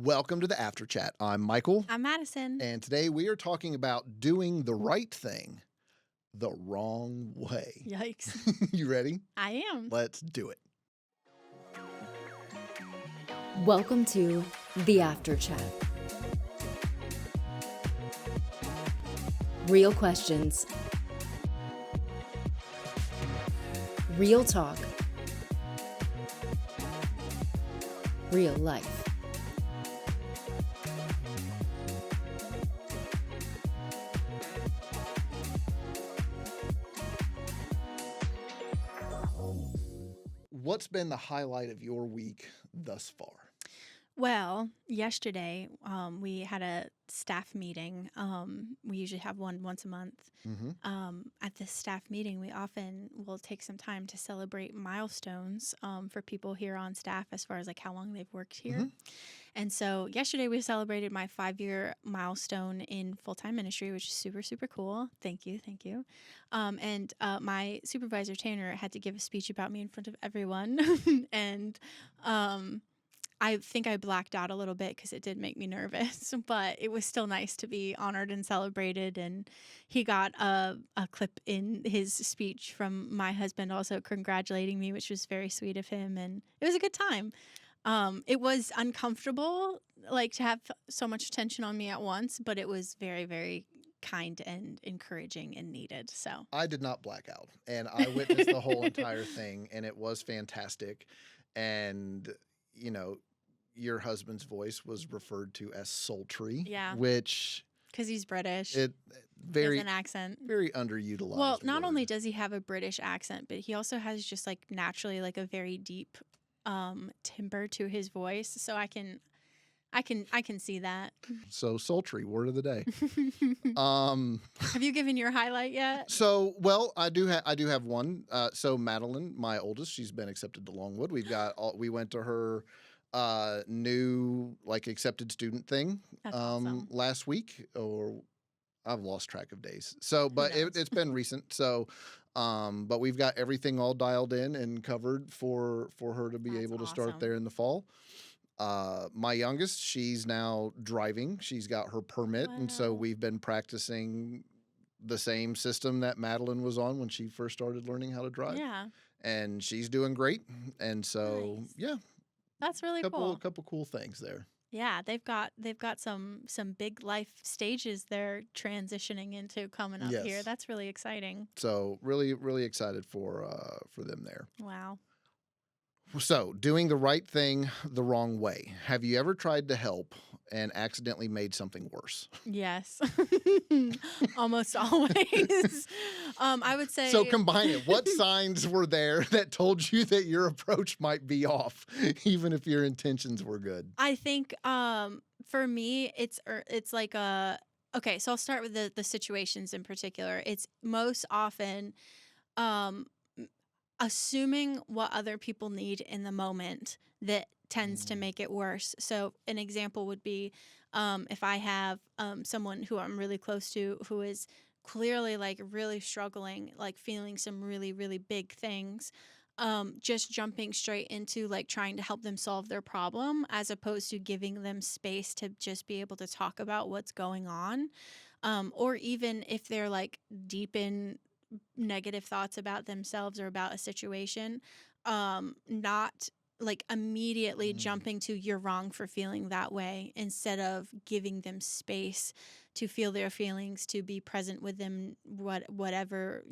Welcome to the After Chat. I'm Michael, I'm Madison. and today we are talking about doing the right thing the wrong way. Yikes. You ready? I am. Let's do it. Welcome to the After Chat. Real questions. Real talk. Real life. What's been the highlight of your week thus far? Well, yesterday we had a staff meeting. We usually have one once a month. At this staff meeting, we often will take some time to celebrate milestones for people here on staff as far as like how long they've worked here. And so yesterday we celebrated my 5-year milestone in full-time ministry, which is super, super cool. Thank you. And my supervisor, Tanner, had to give a speech about me in front of everyone. And I think I blacked out a little bit because it did make me nervous, but it was still nice to be honored and celebrated. And he got a clip in his speech from my husband also congratulating me, which was very sweet of him. And it was a good time. It was uncomfortable, like to have so much attention on me at once, but it was very, very kind and encouraging and needed. So I did not black out, and I witnessed the whole entire thing, and it was fantastic. And, you know, your husband's voice was referred to as sultry, Yeah. which because he's British, it he has an accent. very underutilized. Well, not word. only does he have a British accent, but he also has just like naturally like a very deep timbre to his voice. So I can see that. So sultry, word of the day. Have you given your highlight yet? So, well, I do have one. So Madeline, my oldest, she's been accepted to Longwood. We went to her new like accepted student thing That's awesome. last week, or I've lost track of days. So, but knows? it's been recent. So, but we've got everything all dialed in and covered for her to be That's able to start awesome. there in the fall. My youngest, she's now driving. She's got her permit, and so Wow. we've been practicing the same system that Madeline was on when she first started learning how to drive. Yeah, And she's doing great. And so, Nice. yeah, that's really couple cool. cool things there. Yeah, they've got some big life stages they're transitioning into coming up here. Yes. That's really exciting. So really excited for them there. Wow. So, doing the right thing the wrong way. Have you ever tried to help and accidentally made something worse? Yes. Almost always. I would say So combine it. What signs were there that told you that your approach might be off, even if your intentions were good? I think for me it's like okay, so I'll start with the situations in particular. It's most often um assuming what other people need in the moment that tends to make it worse. So an example would be if I have someone who I'm really close to who is clearly like really struggling, like feeling some really, really big things, just jumping straight into like trying to help them solve their problem as opposed to giving them space to just be able to talk about what's going on. Or even if they're like deep in negative thoughts about themselves or about a situation, not like immediately jumping to you're wrong for feeling that way instead of giving them space to feel their feelings, to be present with them, whatever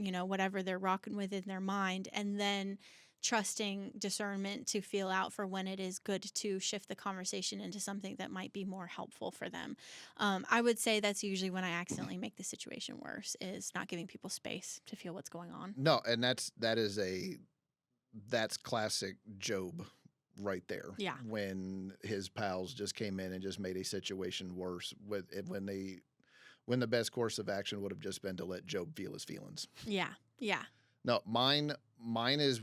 they're rocking with in their mind, and then trusting discernment to feel out for when it is good to shift the conversation into something that might be more helpful for them. I would say that's usually when I accidentally make the situation worse, is not giving people space to feel what's going on. No, and that's classic Job right there. Yeah. When his pals just came in and just made a situation worse when the best course of action would have just been to let Job feel his feelings. Yeah. No, mine is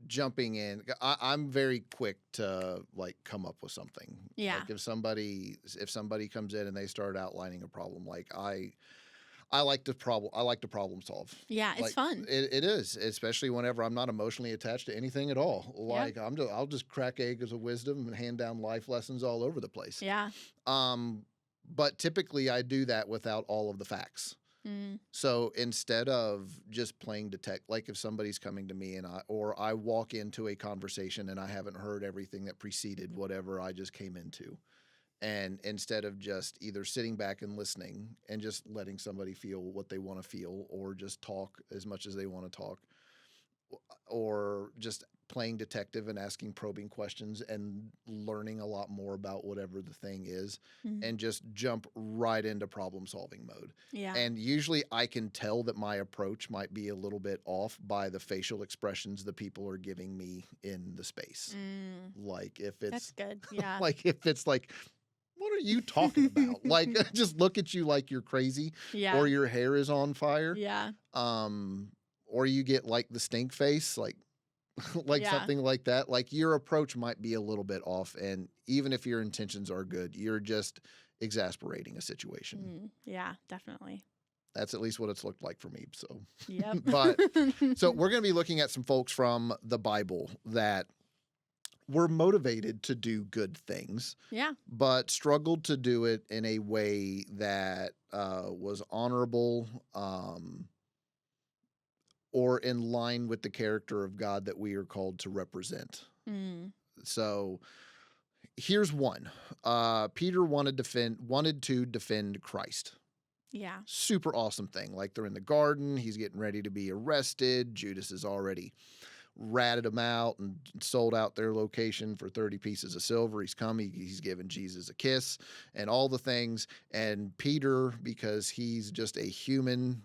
jumping in. I'm very quick to like come up with something. Yeah. Like if somebody comes in and they start outlining a problem, like I I like to problem solve. Yeah, it's Like fun. it is, especially whenever I'm not emotionally attached to anything at all. Yep. Like I'll just crack eggs of wisdom and hand down life lessons all over the place. Yeah. But typically I do that without all of the facts. Mm. So instead of just playing detect, like if somebody's coming to me and I walk into a conversation and I haven't heard everything that preceded whatever I just came into, and instead of just either sitting back and listening and just letting somebody feel what they want to feel, or just talk as much as they want to talk, or just playing detective and asking probing questions and learning a lot more about whatever the thing is, Mm. and just jump right into problem solving mode. Yeah. And usually I can tell that my approach might be a little bit off by the facial expressions the people are giving me in the space. Like if That's it's good. Yeah. like if it's like, what are you talking about? Like just look at you like you're crazy, Yeah. or your hair is on fire. Yeah. Or you get like the stink face, like like Yeah. something like that. Like your approach might be a little bit off, and even if your intentions are good, you're just exasperating a situation. Yeah, definitely. That's at least what it's looked like for me. So, Yep. but so we're going to be looking at some folks from the Bible that were motivated to do good things, Yeah. but struggled to do it in a way that was honorable, or in line with the character of God that we are called to represent. Mm. So here's one. Peter wanted to defend Christ. Yeah. Super awesome thing. Like they're in the garden, he's getting ready to be arrested. Judas has already ratted him out and sold out their location for 30 pieces of silver. He's come, he's given Jesus a kiss and all the things. And Peter, because he's just a human,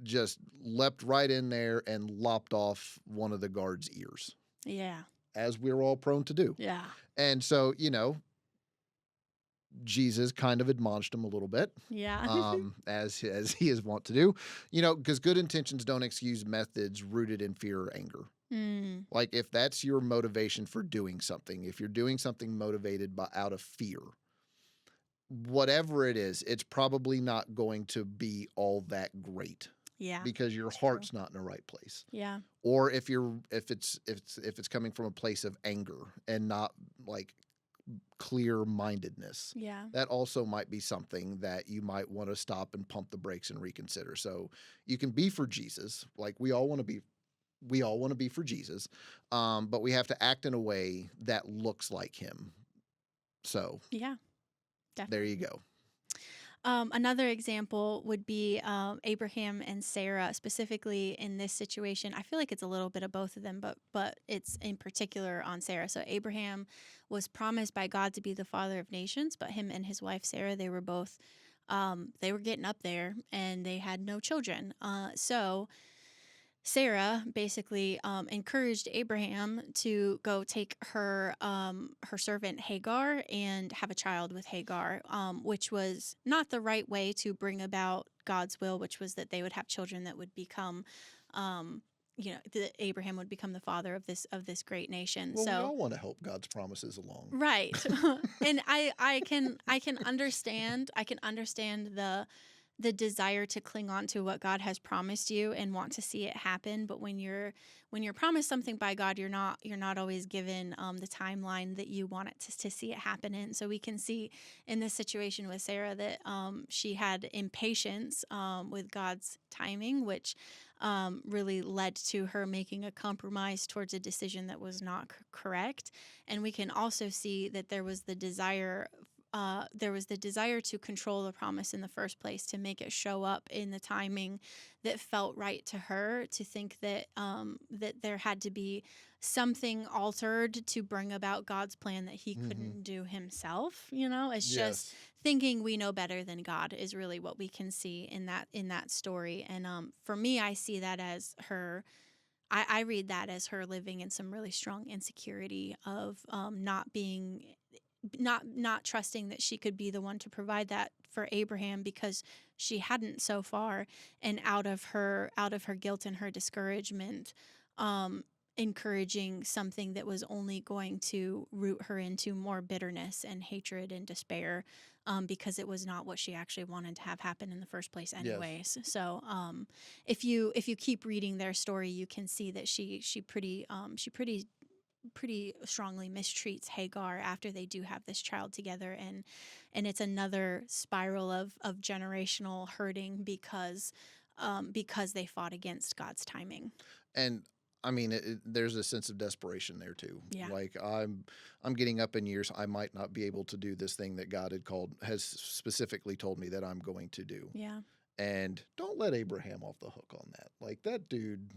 just leapt right in there and lopped off one of the guard's ears, Yeah. as we're all prone to do. Yeah. And so, Jesus kind of admonished him a little bit, Yeah. as he is wont to do, because good intentions don't excuse methods rooted in fear or anger. Like if that's your motivation for doing something, if you're doing something motivated out of fear, whatever it is, it's probably not going to be all that great. Yeah. Because your heart's not in the right place. Yeah. Or if it's coming from a place of anger and not like clear-mindedness. Yeah. That also might be something that you might want to stop and pump the brakes and reconsider. So you can be for Jesus, like we all want to be for Jesus, but we have to act in a way that looks like him. So Yeah. Definitely. there you go. Another example would be Abraham and Sarah, specifically in this situation. I feel like it's a little bit of both of them, but it's in particular on Sarah. So Abraham was promised by God to be the father of nations, but him and his wife Sarah, they were both they were getting up there and they had no children. So Sarah basically encouraged Abraham to go take her servant Hagar and have a child with Hagar, which was not the right way to bring about God's will, which was that they would have children that would become, that Abraham would become the father of this great nation. Well, so we all want to help God's promises along. right, and I can understand the desire to cling on to what God has promised you and want to see it happen. But when you're promised something by God, you're not always given the timeline that you want it to see it happen in. So we can see in this situation with Sarah that she had impatience with God's timing, which really led to her making a compromise towards a decision that was not correct. And we can also see that there was the desire to control the promise in the first place, to make it show up in the timing that felt right to her, to think that that there had to be something altered to bring about God's plan that he couldn't do himself. It's just thinking we know better than God is really what we can see in that story. And for me, I see that as her. I read that as her living in some really strong insecurity of not trusting that she could be the one to provide that for Abraham, because she hadn't so far, and out of her guilt and her discouragement, encouraging something that was only going to root her into more bitterness and hatred and despair, because it was not what she actually wanted to have happen in the first place Yes. anyways. So if you keep reading their story, you can see that she pretty strongly mistreats Hagar after they do have this child together, and it's another spiral of generational hurting because they fought against God's timing. And I mean, there's a sense of desperation there too. Yeah. Like I'm getting up in years. I might not be able to do this thing that God has specifically told me that I'm going to do. Yeah. And don't let Abraham off the hook on that. Like that dude,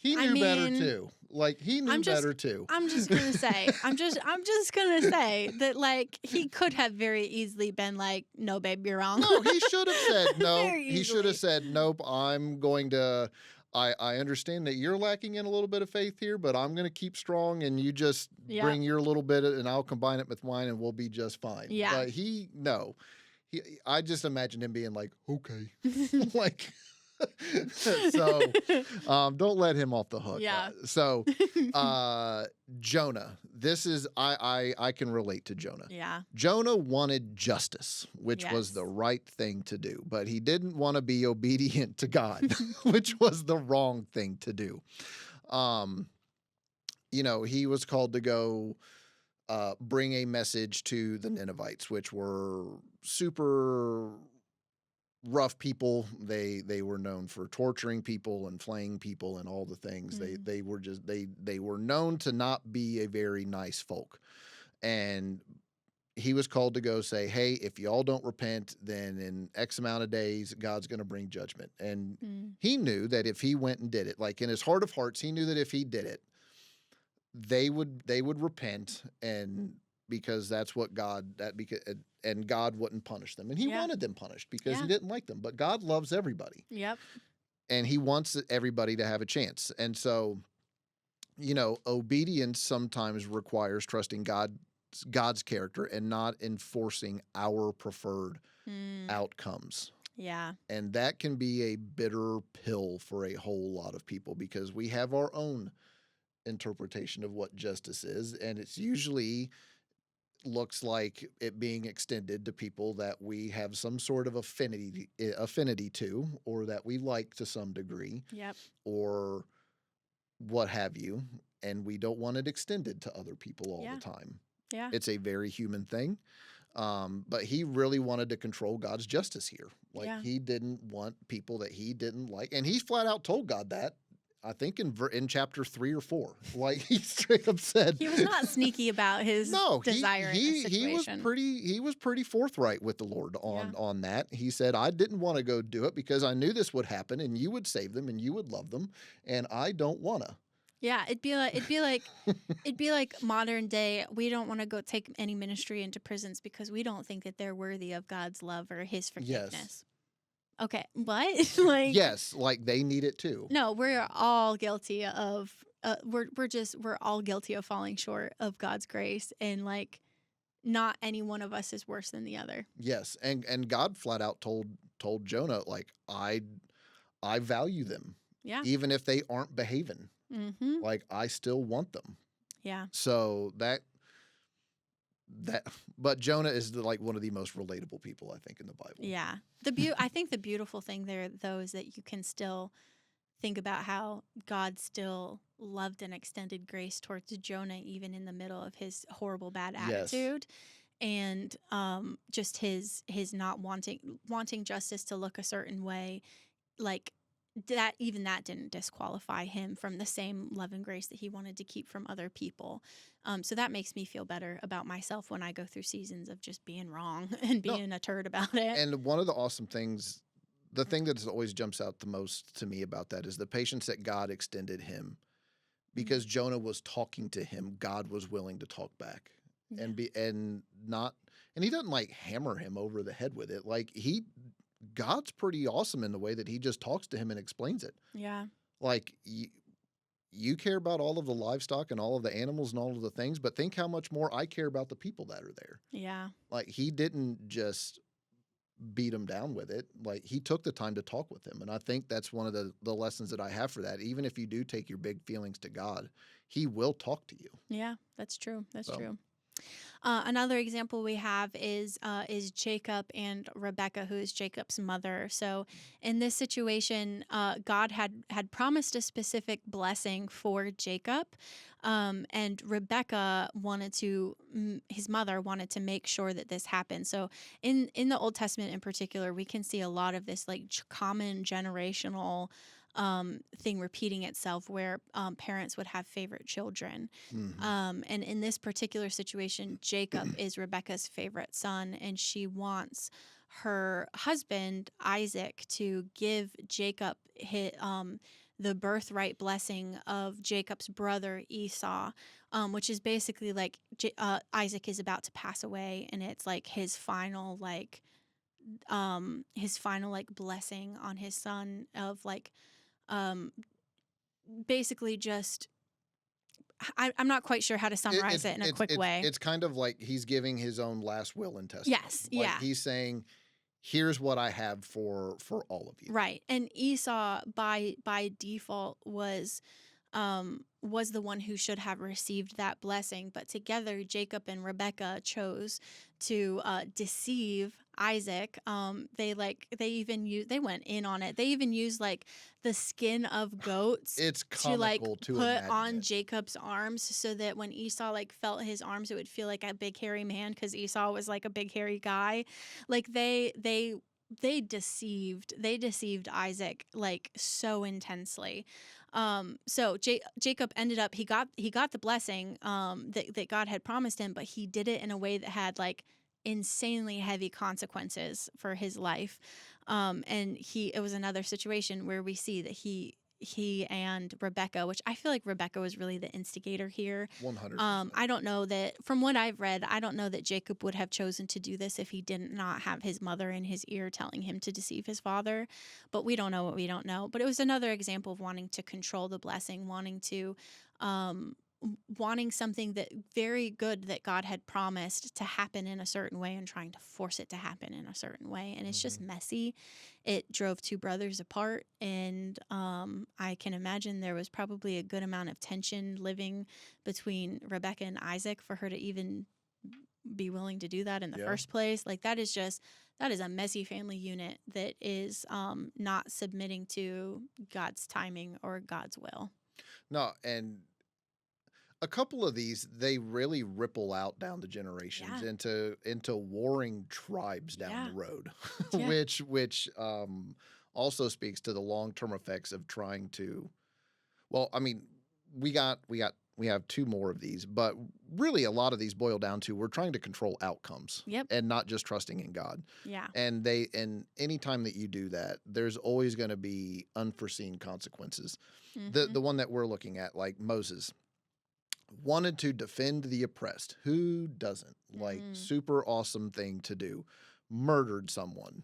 he I knew better mean, too. Like he knew better too. I'm just gonna say, I'm just gonna say that like he could have very easily been like, no, babe, you're wrong. No, he should have said no. Very He should have easily. said nope. I'm going to. I understand that you're lacking in a little bit of faith here, but I'm going to keep strong, and you just Yeah. bring your little bit, and I'll combine it with mine, and we'll be just fine. Yeah. I just imagine him being like, okay, like. So don't let him off the hook. Yeah. Jonah, this is I can relate to Jonah. Yeah. Jonah wanted justice, which was Yes. the right thing to do, but he didn't want to be obedient to God, which was the wrong thing to do. He was called to go bring a message to the Ninevites, which were super rough people. They were known for torturing people and flaying people and all the things. They were just they were known to not be a very nice folk. And he was called to go say, hey, if y'all don't repent, then in X amount of days, God's going to bring judgment. And he knew that if he went and did it, like in his heart of hearts, he knew that if he did it, they would repent, and because that's what and God wouldn't punish them. And he Yeah. wanted them punished because Yeah. he didn't like them. But God loves everybody, Yep. and he wants everybody to have a chance. And so, obedience sometimes requires trusting God's character and not enforcing our preferred outcomes. Yeah. And that can be a bitter pill for a whole lot of people because we have our own interpretation of what justice is, and it's usually looks like it being extended to people that we have some sort of affinity to, or that we like to some degree, Yep. or what have you, and we don't want it extended to other people all Yeah. the time. Yeah. It's a very human thing. But he really wanted to control God's justice here. Like Yeah. he didn't want people that he didn't like, and he flat out told God that. I think in chapter 3 or 4, like he straight up said He was not sneaky about his desire in this situation. he was pretty forthright with the Lord on that. He said, I didn't want to go do it because I knew this would happen and you would save them and you would love them, and I don't wanna. Yeah, it'd be like modern day. We don't want to go take any ministry into prisons because we don't think that they're worthy of God's love or His forgiveness. Yes. Okay, what? Like, yes, like they need it too. no, we're all guilty of. We're all guilty of falling short of God's grace, and like, not any one of us is worse than the other. Yes, and God flat out told Jonah, like I value them, Yeah. even if they aren't behaving. Mm-hmm. Like I still want them. Yeah. So but Jonah is like one of the most relatable people I think in the Bible. Yeah. I think the beautiful thing there though is that you can still think about how God still loved and extended grace towards Jonah even in the middle of his horrible bad Yes. attitude. And just his not wanting justice to look a certain way, like that didn't disqualify him from the same love and grace that he wanted to keep from other people. So that makes me feel better about myself when I go through seasons of just being wrong and being a turd about it. And one of the awesome things, the thing that always jumps out the most to me about that is the patience that God extended him. Because Jonah was talking to him, God was willing to talk back. Yeah. And he doesn't like hammer him over the head with it. Like God's pretty awesome in the way that he just talks to him and explains it. Yeah. Like you care about all of the livestock and all of the animals and all of the things, but think how much more I care about the people that are there. Yeah. Like he didn't just beat him down with it. Like, he took the time to talk with him. And I think that's one of the lessons that I have for that. Even if you do take your big feelings to God, he will talk to you. Yeah, that's true. That's So. true. Another example we have is Jacob and Rebecca, who is Jacob's mother. So in this situation, God had promised a specific blessing for Jacob, and Rebecca his mother wanted to make sure that this happened. So in the Old Testament in particular, we can see a lot of this like common generational thing repeating itself, where parents would have favorite children. Mhm. And in this particular situation, Jacob is Rebecca's favorite son, and she wants her husband, Isaac, to give Jacob the birthright blessing of Jacob's brother Esau, which is basically like Isaac is about to pass away, and it's like his final blessing on his son of like basically just I'm not quite sure how to summarize it in a quick way. It's kind of like he's giving his own last will and testament. Yes, Like, yeah. he's saying, here's what I have for all of you. Right. And Esau by default was the one who should have received that blessing, but together Jacob and Rebecca chose to deceive Isaac. They went in on it. They even used like the skin of goats It's to like comical to put imagine on it. Jacob's arms, so that when Esau like felt his arms, it would feel like a big hairy man, because Esau was like a big hairy guy. Like they deceived Isaac like so intensely. So Jacob ended up he got the blessing that God had promised him, but he did it in a way that had like insanely heavy consequences for his life. And it was another situation where we see that he and Rebecca, which I feel like Rebecca was really the instigator here. 100%. I don't know that, from what I've read, I don't know that Jacob would have chosen to do this if he did not have his mother in his ear telling him to deceive his father. But we don't know what we don't know. But it was another example of wanting to control the blessing, wanting something that very good that God had promised to happen in a certain way, and trying to force it to happen in a certain way. And it's just messy. It drove two brothers apart, and I can imagine there was probably a good amount of tension living between Rebecca and Isaac for her to even be willing to do that in the first place. Like, that is a messy family unit that is not submitting to God's timing or God's will. No, and a couple of these, they really ripple out down the generations into warring tribes down the road, which also speaks to the long-term effects of trying to. Well, I mean, we have two more of these, but really a lot of these boil down to we're trying to control outcomes, and not just trusting in God. Yeah. And anytime that you do that, there's always going to be unforeseen consequences. Mm-hmm. The one that we're looking at, like Moses, wanted to defend the oppressed. Who doesn't? Like, super awesome thing to do. Murdered someone.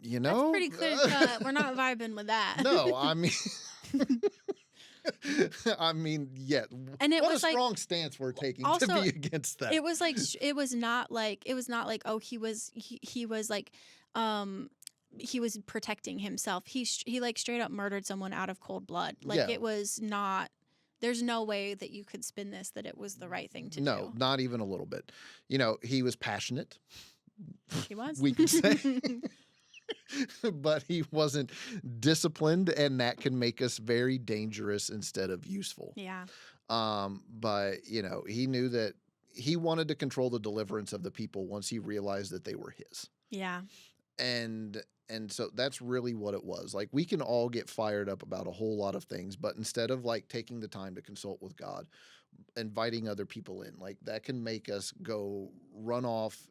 You know? That's pretty clear cut. We're not vibing with that. No, I mean... yeah. And it what was a strong stance we're taking also, to be against that. It was not like oh, he was like he was protecting himself. He like straight up murdered someone out of cold blood. Like, it was not. There's no way that you could spin this that it was the right thing to do. No, not even a little bit. You know, he was passionate. He was. We could say. But he wasn't disciplined, and that can make us very dangerous instead of useful. Yeah. But, you know, he knew that he wanted to control the deliverance of the people once he realized that they were his. Yeah. And so that's really what it was. Like, we can all get fired up about a whole lot of things, but instead of like taking the time to consult with God, inviting other people in, like, that can make us go run off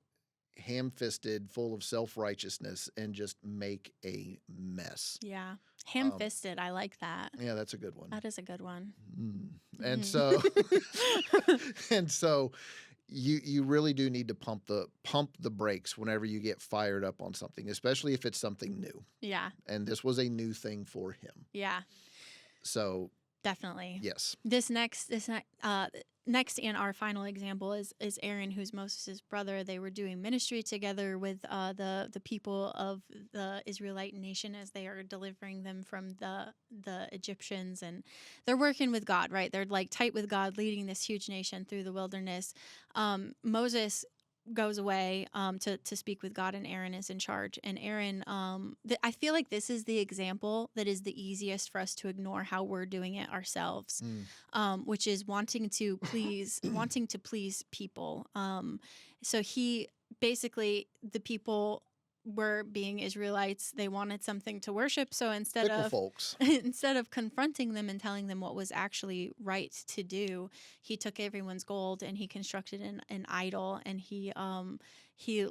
ham-fisted, full of self-righteousness, and just make a mess. Yeah. Ham-fisted. I like that. Yeah, that's a good one. That is a good one. And so and so you really do need to pump the brakes whenever you get fired up on something, especially if it's something new. Yeah. And this was a new thing for him. Yeah. So Definitely. Yes. Next and our final example is Aaron, who's Moses' brother. They were doing ministry together with the people of the Israelite nation as they are delivering them from the Egyptians, and they're working with God, right? They're like tight with God, leading this huge nation through the wilderness. Moses goes away to speak with God, and Aaron is in charge. And Aaron, I feel like this is the example that is the easiest for us to ignore how we're doing it ourselves, which is wanting to please people. So he basically, the people were being Israelites. They wanted something to worship. So instead Fickle of folks. instead of confronting them and telling them what was actually right to do, he took everyone's gold and he constructed an idol, and he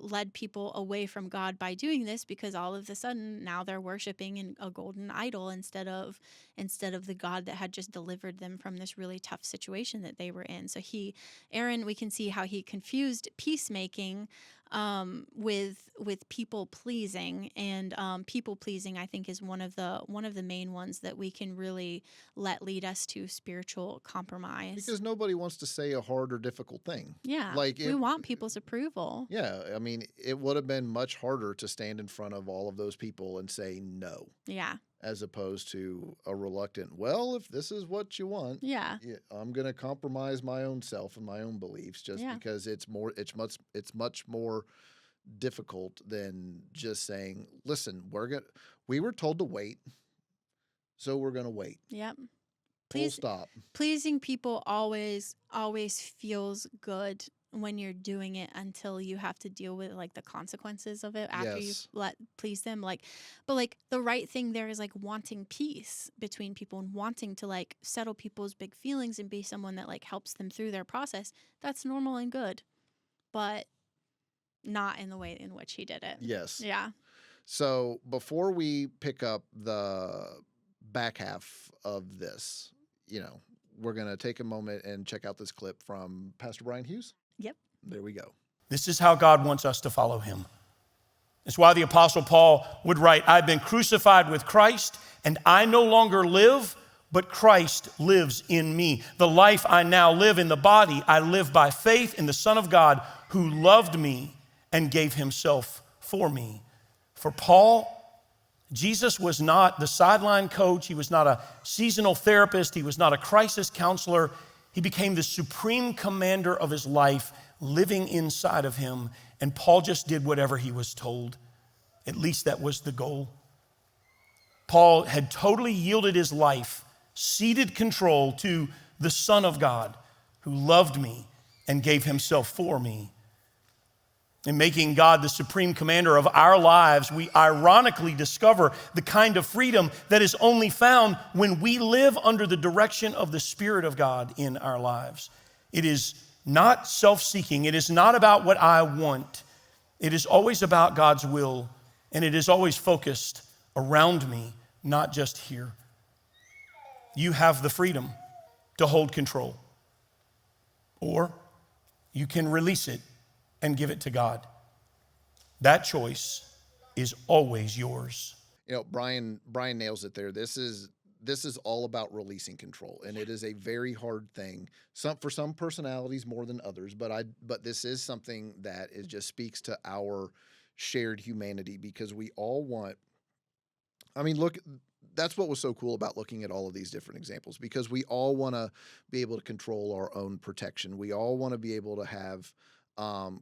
led people away from God by doing this, because all of a sudden now they're worshiping a golden idol instead of the God that had just delivered them from this really tough situation that they were in. So Aaron, we can see how he confused peacemaking with people pleasing, and people pleasing, I think, is one of the main ones that we can really let lead us to spiritual compromise. Because nobody wants to say a hard or difficult thing. Yeah, Like we want people's approval. Yeah, I mean, it would have been much harder to stand in front of all of those people and say no, Yeah, as opposed to a reluctant, well, if this is what you want, yeah, I'm going to compromise my own self and my own beliefs just Yeah. because it's much more difficult than just saying, listen, we were told to wait, so we're going to wait. yep. Full stop. Pleasing people always feels good when you're doing it, until you have to deal with like the consequences of it after Yes. you've please them. But the right thing there is like wanting peace between people and wanting to like settle people's big feelings and be someone that like helps them through their process. That's normal and good, but not in the way in which he did it. Yes. Yeah. So before we pick up the back half of this, we're going to take a moment and check out this clip from Pastor Brian Hughes. Yep. There we go. This is how God wants us to follow him. It's why the Apostle Paul would write, I've been crucified with Christ, and I no longer live, but Christ lives in me. The life I now live in the body, I live by faith in the Son of God who loved me and gave himself for me. For Paul, Jesus was not the sideline coach. He was not a seasonal therapist. He was not a crisis counselor. He became the supreme commander of his life, living inside of him. And Paul just did whatever he was told. At least that was the goal. Paul had totally yielded his life, ceded control to the Son of God who loved me and gave himself for me. In making God the supreme commander of our lives, we ironically discover the kind of freedom that is only found when we live under the direction of the Spirit of God in our lives. It is not self-seeking. It is not about what I want. It is always about God's will, and it is always focused around me, not just here. You have the freedom to hold control, or you can release it and give it to God. That choice is always yours. Brian nails it there. This is all about releasing control, and it is a very hard thing. For some personalities more than others, but this is something that just speaks to our shared humanity, because we all want. I mean, look, that's what was so cool about looking at all of these different examples, because we all want to be able to control our own protection. We all want to be able to have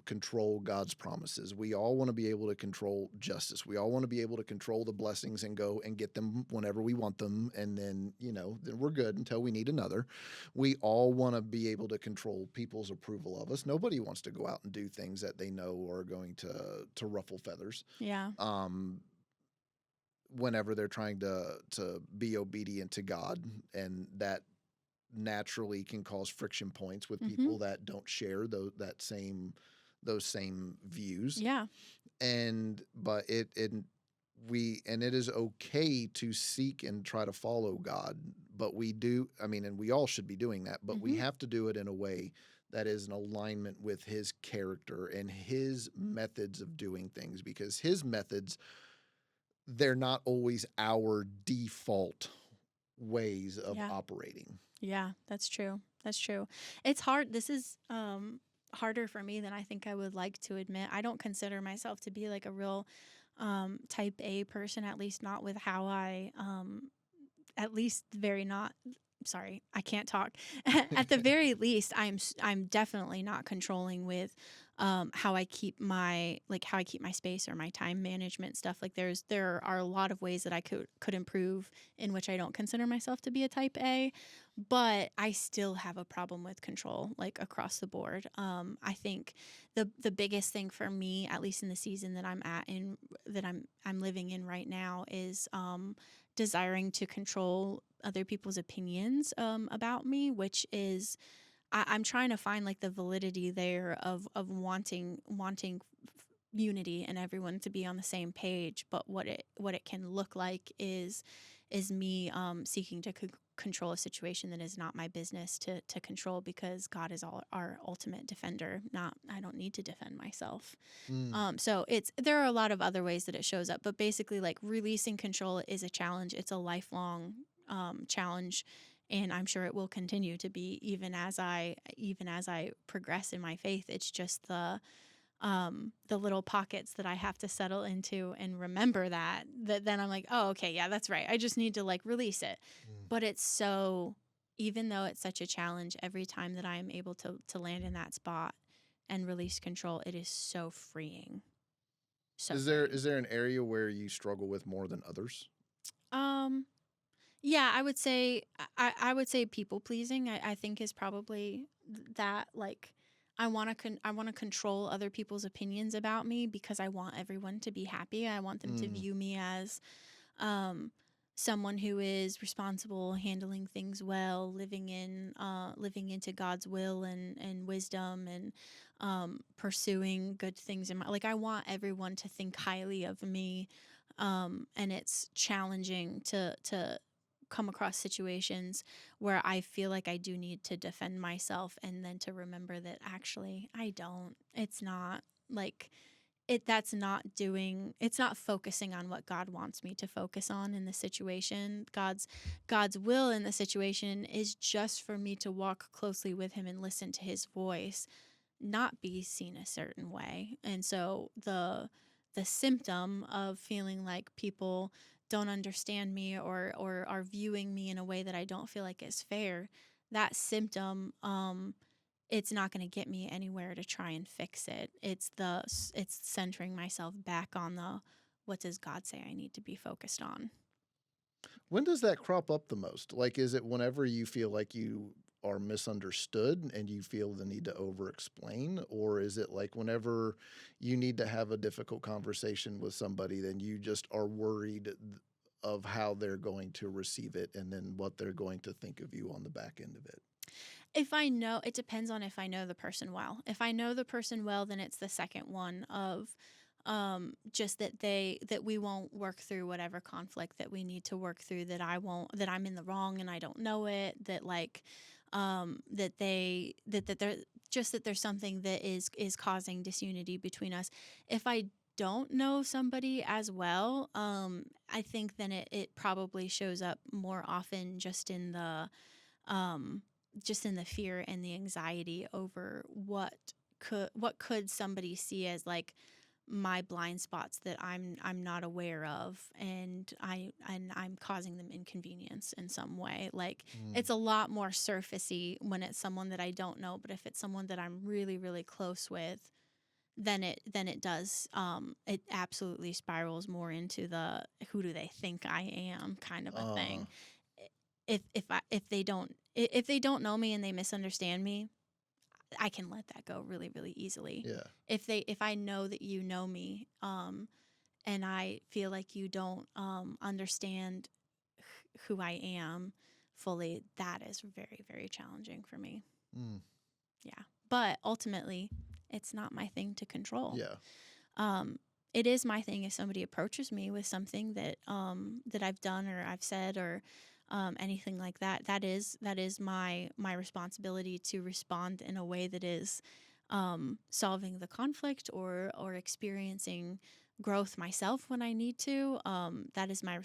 control God's promises. We all want to be able to control justice. We all want to be able to control the blessings and go and get them whenever we want them. And then, then we're good until we need another. We all want to be able to control people's approval of us. Nobody wants to go out and do things that they know are going to ruffle feathers. Yeah. Whenever they're trying to be obedient to God, and that naturally can cause friction points with people that don't share those same views. Yeah. But it is okay to seek and try to follow God, but we do, and we all should be doing that, but we have to do it in a way that is in alignment with his character and his methods of doing things, because his methods, they're not always our default ways of Yeah. operating. Yeah, that's true. That's true. It's hard. This is harder for me than I think I would like to admit. I don't consider myself to be like a real type A person, at least not with how I at least very not sorry, I can't talk. At the very least, I'm definitely not controlling with how I keep my space or my time management stuff. Like there are a lot of ways that I could improve in which I don't consider myself to be a type A, but I still have a problem with control, like across the board. I think the biggest thing for me, at least in the season that I'm at in that I'm living in right now, is desiring to control other people's opinions about me, which is I'm trying to find like the validity there of wanting unity and everyone to be on the same page. But what it can look like is me seeking to control a situation that is not my business to control, because God is our ultimate defender. I don't need to defend myself. So there are a lot of other ways that it shows up, but basically, like, releasing control is a challenge. It's a lifelong challenge, and I'm sure it will continue to be even as I progress in my faith. It's just the little pockets that I have to settle into and remember that then I'm like, oh, okay, yeah, that's right. I just need to like release it. But it's so, even though it's such a challenge, every time that I am able to land in that spot and release control, it is so freeing. So Is there an area where you struggle with more than others? Yeah, I would say I would say people pleasing. I think is probably that, like, I want to control other people's opinions about me because I want everyone to be happy. I want them to view me as someone who is responsible, handling things well, living into God's will and wisdom, and pursuing good things in my, like, I want everyone to think highly of me. And it's challenging to come across situations where I feel like I do need to defend myself, and then to remember that actually I don't. It's not like it's not focusing on what God wants me to focus on in the situation. God's will in the situation is just for me to walk closely with him and listen to his voice, not be seen a certain way. And so the symptom of feeling like people don't understand me or are viewing me in a way that I don't feel like is fair, that symptom, it's not going to get me anywhere to try and fix it. It's centering myself back on what does God say I need to be focused on. When does that crop up the most? Like, is it whenever you feel like you are misunderstood and you feel the need to over-explain? Or is it like whenever you need to have a difficult conversation with somebody, then you just are worried of how they're going to receive it and then what they're going to think of you on the back end of it? It depends on if I know the person well. If I know the person well, then it's the second one of just that we won't work through whatever conflict that we need to work through, that I'm in the wrong and I don't know it, that like that there's something that is causing disunity between us. If I don't know somebody as well, I think then it probably shows up more often just in the fear and the anxiety over what could somebody see as like my blind spots that I'm not aware of, and I'm causing them inconvenience in some way. Like, it's a lot more surfacey when it's someone that I don't know, but if it's someone that I'm really, really close with, then it does it absolutely spirals more into the who do they think I am kind of a thing. If they don't know me and they misunderstand me, I can let that go really, really easily. Yeah. If I know that you know me, and I feel like you don't understand who I am fully, that is very, very challenging for me. Yeah. But ultimately, it's not my thing to control. Yeah. It is my thing if somebody approaches me with something that I've done or I've said or anything like that. That is my responsibility to respond in a way that is solving the conflict or experiencing growth myself when I need to. That is my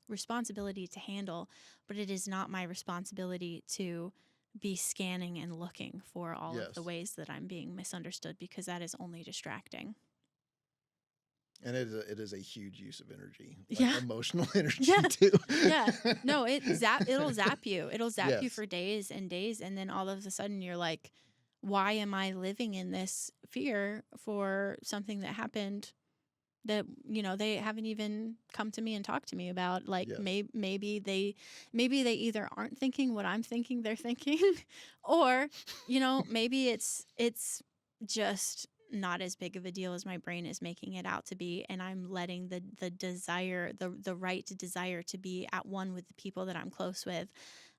responsibility to handle, but it is not my responsibility to be scanning and looking for all of the Yes. ways that I'm being misunderstood, because that is only distracting. And it is a huge use of energy, like Yeah. emotional energy Yeah. too. Yeah. No, it'll zap you. It'll zap you Yes. for days and days, and then all of a sudden you're like, why am I living in this fear for something that happened that, they haven't even come to me and talked to me about? Like, Yes. maybe they either aren't thinking what I'm thinking they're thinking, or maybe it's just not as big of a deal as my brain is making it out to be, and I'm letting the desire, the right to desire to be at one with the people that I'm close with,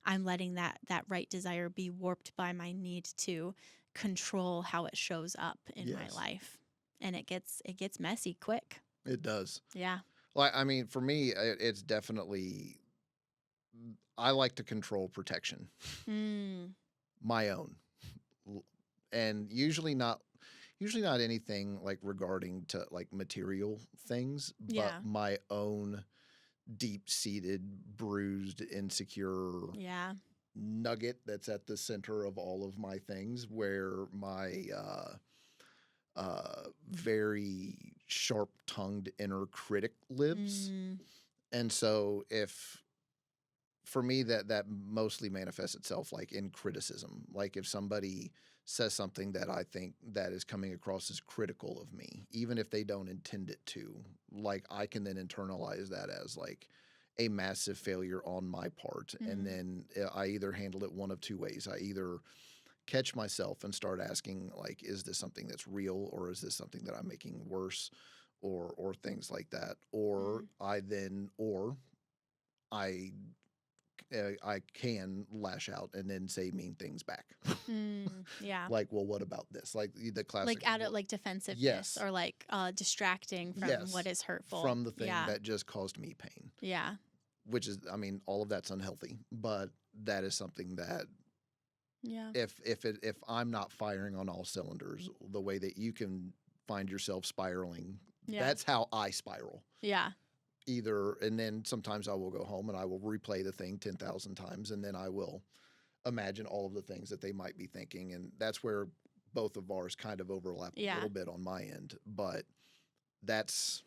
I'm letting that right desire be warped by my need to control how it shows up in my Yes. life, and it gets messy quick. It does. Yeah. Like, I mean, for me, it's definitely, I like to control protection, my own, and usually not anything like regarding to like material things, but Yeah. my own deep-seated, bruised, insecure Yeah. nugget that's at the center of all of my things, where my very sharp-tongued inner critic lives. And so for me, that mostly manifests itself like in criticism. Like if somebody says something that I think that is coming across as critical of me, even if they don't intend it to, like I can then internalize that as like a massive failure on my part. And then I either handle it one of two ways. I either catch myself and start asking, like, is this something that's real, or is this something that I'm making worse, or things like that, or I can lash out and then say mean things back. Yeah. Like, well, what about this? Like the classic, Like out of like defensiveness, Yes. or like distracting from Yes. what is hurtful. from the thing Yeah. that just caused me pain, Yeah. which is, I mean, all of that's unhealthy, but that is something that Yeah. if I'm not firing on all cylinders, the way that you can find yourself spiraling, Yeah. that's how I spiral. Yeah. And then sometimes I will go home and I will replay the thing 10,000 times, and then I will imagine all of the things that they might be thinking, and that's where both of ours kind of overlap a Yeah. little bit on my end. But that's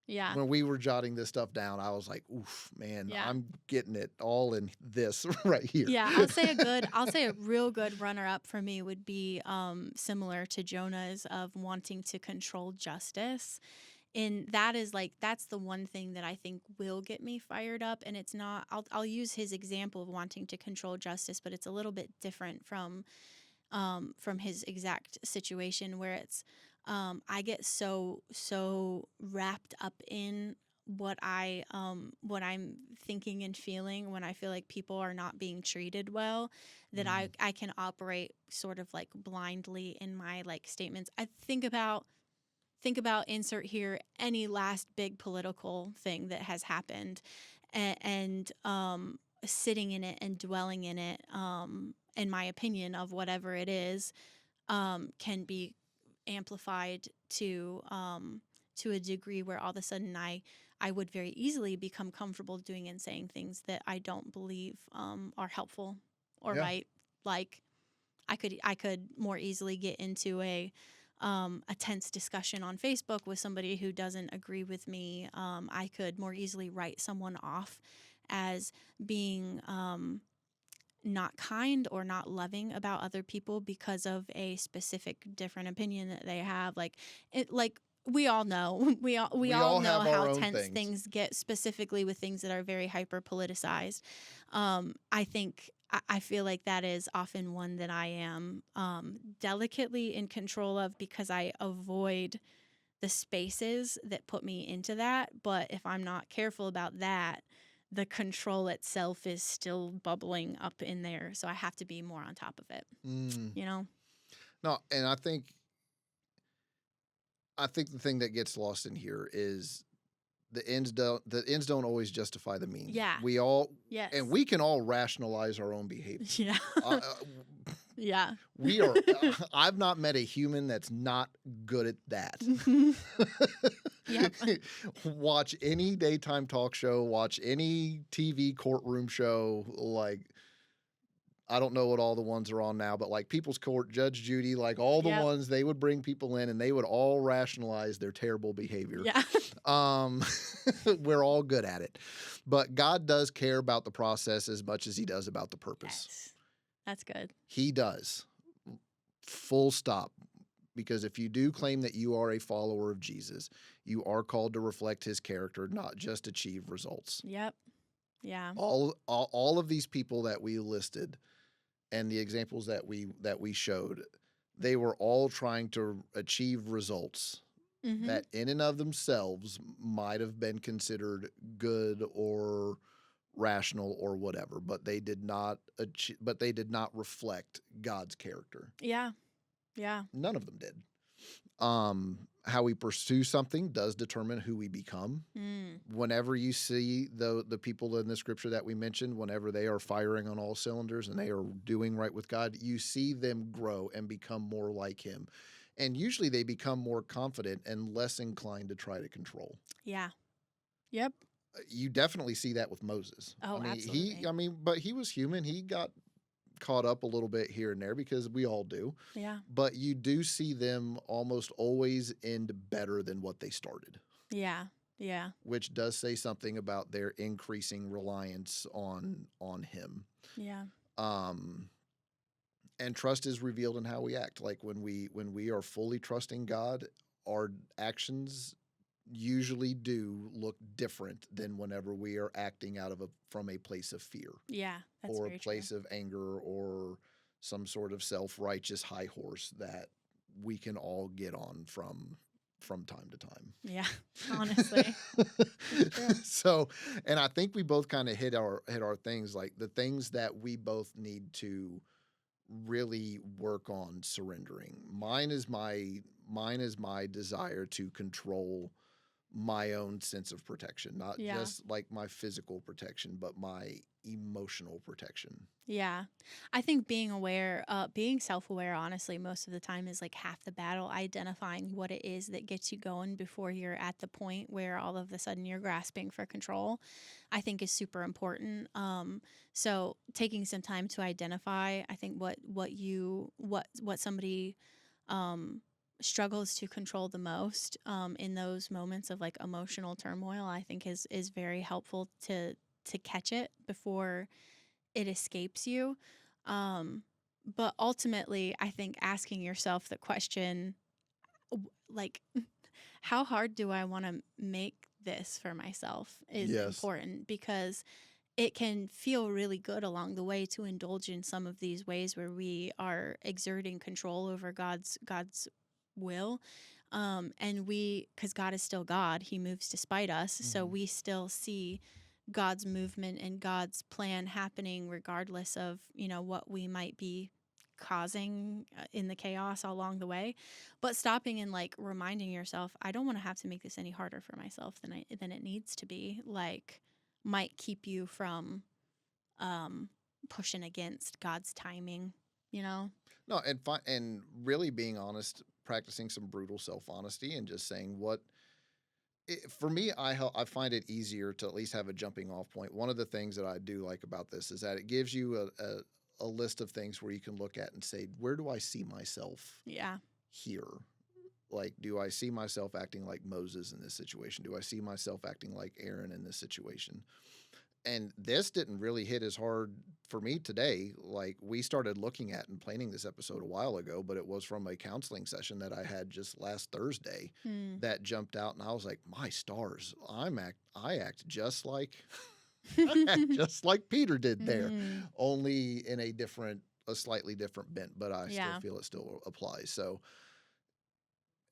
Yeah. when we were jotting this stuff down, I was like, oof, man, Yeah. I'm getting it all in this right here. Yeah, I'll say a real good runner up for me would be similar to Jonah's, of wanting to control justice. And that's the one thing that I think will get me fired up. And it's not, I'll use his example of wanting to control justice, but it's a little bit different from his exact situation, where it's I get so wrapped up in what I'm thinking and feeling when I feel like people are not being treated well, that I can operate sort of like blindly in my like statements. I think about insert here any last big political thing that has happened, and sitting in it and dwelling in it, in my opinion of whatever it is, can be amplified to a degree where all of a sudden I would very easily become comfortable doing and saying things that I don't believe are helpful or Yeah. right. Like I could more easily get into a tense discussion on Facebook with somebody who doesn't agree with me. I could more easily write someone off as being not kind or not loving about other people because of a specific different opinion that they have. Like we all know, we all know have our how own tense things. things get, specifically with things that are very hyper politicized. I feel like that is often one that I am delicately in control of, because I avoid the spaces that put me into that. But if I'm not careful about that, the control itself is still bubbling up in there. So I have to be more on top of it, you know? No, and I think the thing that gets lost in here is the ends don't always justify the means. Yeah. We all Yes. and we can all rationalize our own behavior. Yeah. Yeah. We are. I've not met a human that's not good at that. Yep. Watch any daytime talk show. Watch any TV courtroom show. Like, I don't know what all the ones are on now, but like People's Court, Judge Judy, like all the Yep. ones, they would bring people in and they would all rationalize their terrible behavior. Yeah. We're all good at it. But God does care about the process as much as he does about the purpose. Yes. That's good. He does. Full stop. Because if you do claim that you are a follower of Jesus, you are called to reflect his character, not just achieve results. Yep. Yeah. All of these people that we listed and the examples that we showed, they were all trying to achieve results Mm-hmm. that in and of themselves might have been considered good or rational or whatever, but they did not reflect God's character. Yeah. Yeah. None of them did. How we pursue something does determine who we become. Whenever you see the people in the scripture that we mentioned, whenever they are firing on all cylinders and they are doing right with God, you see them grow and become more like him. And usually they become more confident and less inclined to try to control. Yeah. Yep. You definitely see that with Moses. Oh, absolutely. But he was human. He got caught up a little bit here and there because we all do. Yeah. But you do see them almost always end better than what they started. Yeah. Yeah. Which does say something about their increasing reliance on him. Yeah. And trust is revealed in how we act. Like when we are fully trusting God, our actions usually do look different than whenever we are acting from a place of fear. Yeah. That's or very a place of anger or some sort of self-righteous high horse that we can all get on from time to time. Yeah, honestly. So, and I think we both kind of hit our things, like the things that we both need to really work on surrendering. Mine is my desire to control my own sense of protection, not just like my physical protection, but my emotional protection. Yeah. I think being self-aware, honestly, most of the time is like half the battle, identifying what it is that gets you going before you're at the point where all of a sudden you're grasping for control, I think is super important. So taking some time to identify, I think what somebody struggles to control the most in those moments of like emotional turmoil, I think is very helpful to catch it before it escapes you. But ultimately, I think asking yourself the question, like, how hard do I want to make this for myself is important, because it can feel really good along the way to indulge in some of these ways where we are exerting control over God's will. And because God is still God, he moves despite us. Mm-hmm. So we still see God's movement and God's plan happening regardless of, what we might be causing in the chaos along the way. But stopping and like reminding yourself, I don't want to have to make this any harder for myself than it needs to be, like, might keep you from pushing against God's timing, No, and really being honest, practicing some brutal self-honesty and just saying for me, I find it easier to at least have a jumping off point. One of the things that I do like about this is that it gives you a list of things where you can look at and say, where do I see myself here? Like, do I see myself acting like Moses in this situation? Do I see myself acting like Aaron in this situation? And this didn't really hit as hard for me today. Like, we started looking at and planning this episode a while ago, but it was from a counseling session that I had just last Thursday that jumped out, and I was like, my stars, I act just like just like Peter did there, only in a slightly different bent, but I still feel it still applies. So,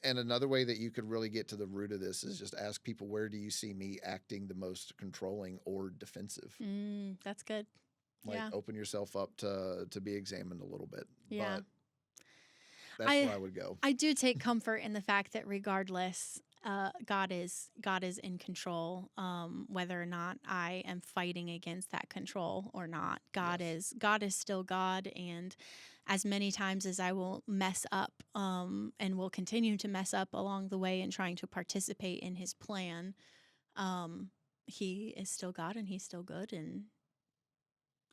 and another way that you could really get to the root of this is just ask people, where do you see me acting the most controlling or defensive? That's good. Like, open yourself up to be examined a little bit. Yeah. But that's where I would go. I do take comfort in the fact that regardless, God is in control, whether or not I am fighting against that control or not. God is still God, and as many times as I will mess up, and will continue to mess up along the way in trying to participate in His plan, He is still God and He's still good, and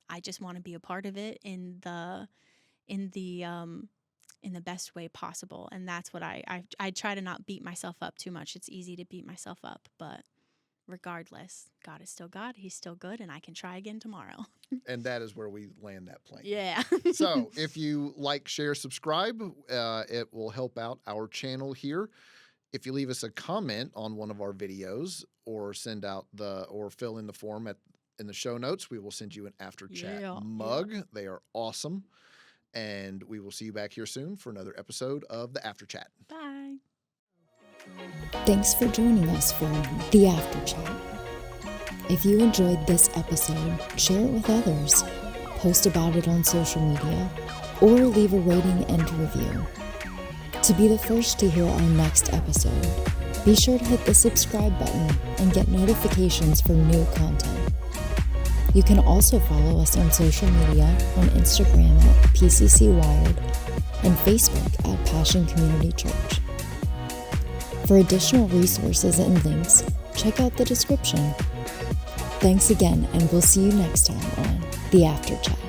I just want to be a part of it in the best way possible. And that's what I try to not beat myself up too much. It's easy to beat myself up, but regardless, God is still God. He's still good, and I can try again tomorrow. And that is where we land that plane. Yeah. So if you like, share, subscribe, it will help out our channel here. If you leave us a comment on one of our videos or or fill in the form in the show notes, we will send you an after chat mug. Yeah. They are awesome. And we will see you back here soon for another episode of the After Chat. Bye. Thanks for joining us for the After Chat. If you enjoyed this episode, share it with others, post about it on social media, or leave a rating and review. To be the first to hear our next episode, be sure to hit the subscribe button and get notifications for new content. You can also follow us on social media on Instagram at PCC Wired and Facebook at Passion Community Church. For additional resources and links, check out the description. Thanks again, and we'll see you next time on The After Chat.